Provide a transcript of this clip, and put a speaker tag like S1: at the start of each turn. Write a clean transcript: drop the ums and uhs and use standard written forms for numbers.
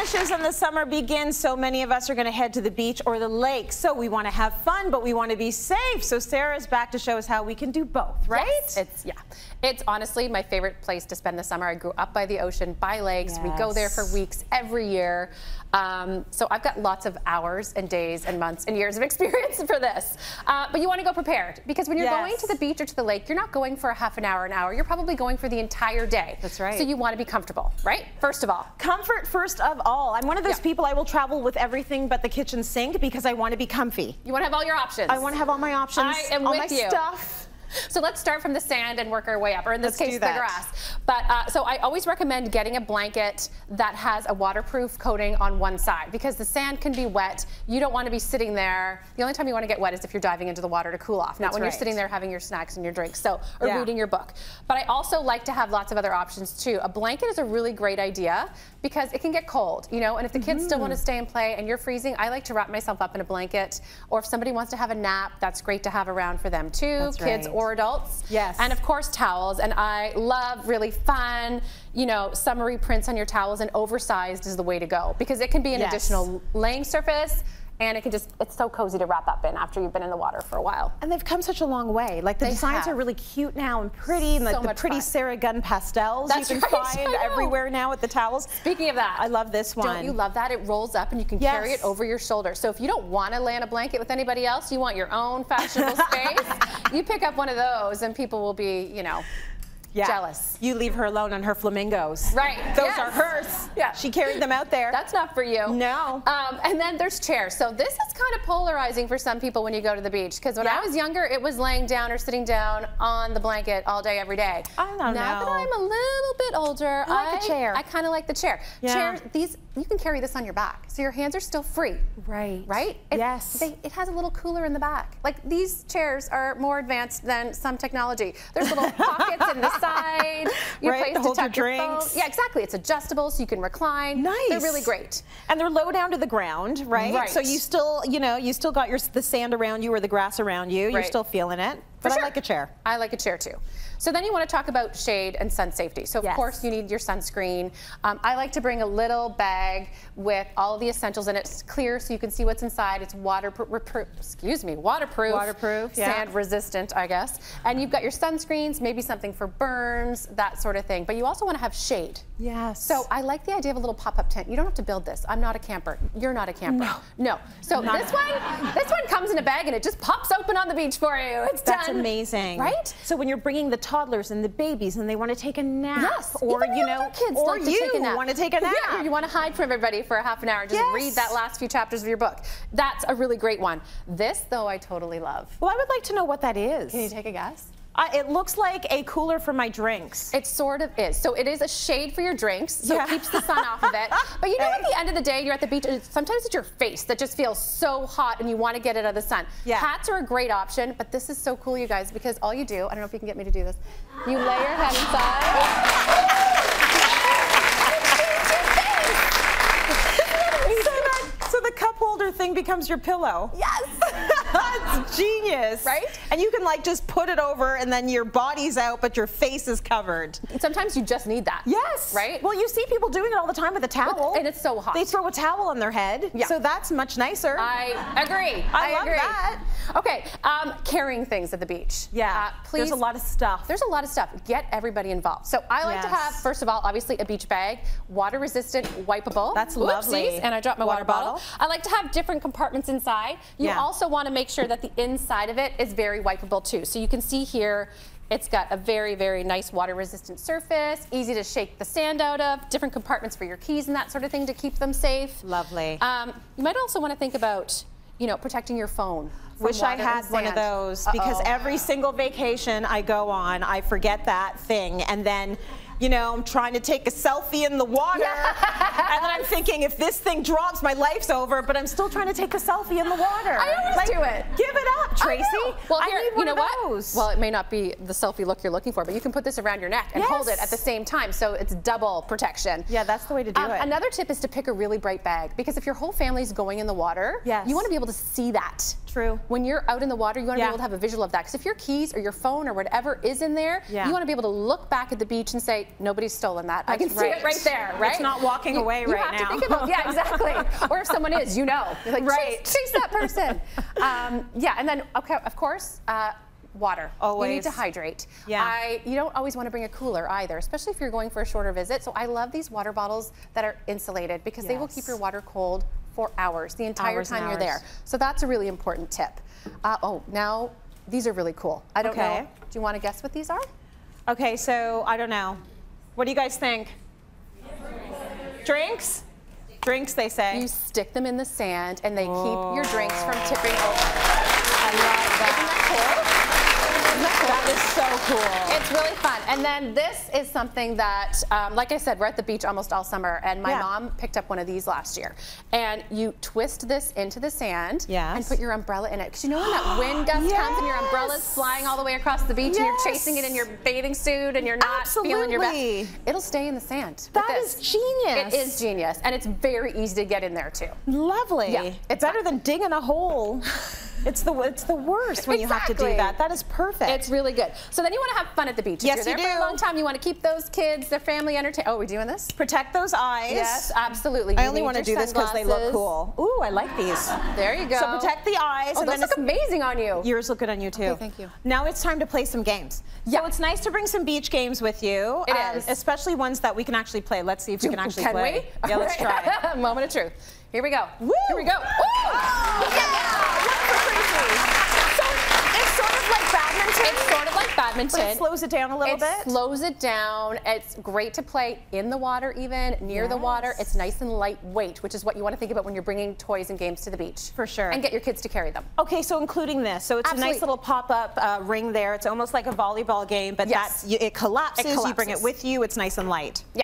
S1: finishes and the summer begins, so many of us are going to head to the beach or the lake. So we want to have fun, but we want to be safe. So Sarah's back to show us how we can do both, right?
S2: Yes, it's honestly my favorite place to spend the summer. I grew up by the ocean, by lakes.
S1: Yes.
S2: We go there for weeks every year. So I've got lots of hours and days and months and years of experience for this. But you want to go prepared, because when you're going to the beach or to the lake, you're not going for a half an hour, You're probably going for the entire day.
S1: That's right.
S2: So you want to be comfortable, right? First of all.
S1: Comfort first of all. I'm one of those people, I will travel with everything but the kitchen sink because I want to be comfy.
S2: You want to have all your options.
S1: I want to have all my options.
S2: I am
S1: all
S2: with
S1: my
S2: you.
S1: Stuff.
S2: So let's start from the sand and work our way up, or in this case, the grass. But so I always recommend getting a blanket that has a waterproof coating on one side, because the sand can be wet. You don't want to be sitting there. The only time you want to get wet is if you're diving into the water to cool off, not when you're sitting there having your snacks and your drinks, or reading your book. But I also like to have lots of other options too. A blanket is a really great idea because it can get cold, and if the kids still want to stay and play and you're freezing, I like to wrap myself up in a blanket. Or if somebody wants to have a nap, that's great to have around for them too, kids or adults.
S1: Yes.
S2: And of course towels, and I love really fun, summery prints on your towels, and oversized is the way to go, because it can be an additional laying surface, and it's so cozy to wrap up in after you've been in the water for a while.
S1: And they've come such a long way. Like the designs are really cute now and pretty, and like the pretty Sarah Gunn pastels you can find everywhere now with the towels.
S2: Speaking of that,
S1: I love this one.
S2: Don't you love that? It rolls up and you can carry it over your shoulder. So if you don't want to lay on a blanket with anybody else, you want your own fashionable space, you pick up one of those and people will be, jealous. You
S1: leave her alone on her flamingos.
S2: Right.
S1: Those are hers. Yeah. She carried them out there.
S2: That's not for you.
S1: No.
S2: And then there's chairs. So this is kind of polarizing for some people when you go to the beach, because when I was younger, it was laying down or sitting down on the blanket all day, every day.
S1: I don't know.
S2: Now that I'm a little bit older,
S1: I like a chair.
S2: I kind of like the chair. Chairs, you can carry this on your back, so your hands are still free.
S1: Right.
S2: Right?
S1: Yes.
S2: It has a little cooler in the back. Like, these chairs are more advanced than some technology. There's little pockets in the side. Your place to tuck your drinks. Yeah, exactly. It's adjustable, so you can recline. Nice. They're really great.
S1: And they're low down to the ground, right? Right. So you still, you still got the sand around you or the grass around you. You're still feeling it. But I like a chair. I like a chair too. So then you want to talk about shade and sun safety. So of course you need your sunscreen. I like to bring a little bag with all of the essentials in it. It's clear so you can see what's inside. It's waterproof, sand resistant, I guess. And you've got your sunscreens, maybe something for burns, that sort of thing. But you also want to have shade. Yes. So I like the idea of a little pop-up tent. You don't have to build this. I'm not a camper. You're not a camper. No. So this one comes in a bag and it just pops open on the beach for you. It's done. That's amazing. Right? So when you're bringing the toddlers and the babies and they want to take a nap, or kids want to take a nap, you want to hide from everybody for a half an hour, just read that last few chapters of your book. That's a really great one. This, though, I totally love. Well, I would like to know what that is. Can you take a guess? It looks like a cooler for my drinks. It sort of is. So it is a shade for your drinks, so it keeps the sun off of it. But at the end of the day, you're at the beach, and sometimes it's your face that just feels so hot and you want to get it out of the sun. Hats are a great option, but this is so cool, you guys, because all you do, I don't know if you can get me to do this, you lay your head inside. So the cup holder thing becomes your pillow. Yes. That's genius. Right? And you can just put it over and then your body's out, but your face is covered. Sometimes you just need that. Yes. Right? Well, you see people doing it all the time with a towel. And it's so hot. They throw a towel on their head. Yeah. So that's much nicer. I agree. I love that. Okay. Carrying things at the beach. Yeah. Please. There's a lot of stuff. There's a lot of stuff. Get everybody involved. So I like to have, first of all, obviously a beach bag, water resistant, wipeable. That's lovely. And I dropped my water bottle. I like to have different compartments inside. You also want to make sure that the inside of it is very wipeable too. So you can see here, it's got a very, very nice water resistant surface, easy to shake the sand out of, different compartments for your keys and that sort of thing to keep them safe. Lovely. You might also want to think about, protecting your phone. Wish I had one of those, because every single vacation I go on, I forget that thing, and then I'm trying to take a selfie in the water, and then I'm thinking, if this thing drops, my life's over, but I'm still trying to take a selfie in the water. I always do it. Give it up. Tracy,
S2: well,
S1: I
S2: here,
S1: need one of those.
S2: Well, it may not be the selfie look you're looking for, but you can put this around your neck and hold it at the same time, so it's double protection.
S1: Yeah, that's the way to do it.
S2: Another tip is to pick a really bright bag, because if your whole family's going in the water, you want to be able to see that.
S1: True.
S2: When you're out in the water, you want to be able to have a visual of that, because if your keys or your phone or whatever is in there, you want to be able to look back at the beach and say, nobody's stolen that. I can see it right there, right?
S1: It's not walking away right now.
S2: You have to think about, yeah, exactly. Or if someone is, you're like, chase that person. Yeah, and then, okay, of course, water.
S1: Always.
S2: You need to hydrate.
S1: Yeah.
S2: You don't always want to bring a cooler either, especially if you're going for a shorter visit. So I love these water bottles that are insulated, because they will keep your water cold for hours, the entire time you're there. So that's a really important tip. Now these are really cool. I don't know. Do you want to guess what these are? Okay, so I don't know. What do you guys think? Drinks? Drinks, they say. You stick them in the sand, and they keep your drinks from tipping over. I love that. Isn't that cool? That is so cool. It's really fun. And then this is something that, like I said, we're at the beach almost all summer, and my mom picked up one of these last year. And you twist this into the sand and put your umbrella in it. Because you know when that wind gust comes and your umbrella's flying all the way across the beach and you're chasing it in your bathing suit and you're not feeling your best? It'll stay in the sand. That is genius. It is genius. And it's very easy to get in there too. Lovely. Yeah, it's better than digging a hole. It's the worst when you have to do that. That is perfect. It's really good. So then you want to have fun at the beach. Yes, if you're there for a long time, you want to keep those kids, their family entertained. Oh, are we doing this? Protect those eyes. Yes, absolutely. I only want to do this because they look cool. Ooh, I like these. There you go. So protect the eyes. Oh, those look amazing on you. Yours look good on you too. Okay, thank you. Now it's time to play some games. Yeah. So it's nice to bring some beach games with you. It is. Especially ones that we can actually play. Let's see if we can actually play. Can we? Yeah, let's try. Moment of truth. Here we go. Woo! Here we go. Oh, it's sort of like badminton. It's sort of like badminton. But it slows it down a little bit. It slows it down. It's great to play in the water, even near the water. It's nice and lightweight, which is what you want to think about when you're bringing toys and games to the beach. For sure. And get your kids to carry them. Okay, so including this. So it's a nice little pop-up ring there. It's almost like a volleyball game, but it collapses. You bring it with you. It's nice and light. Yeah.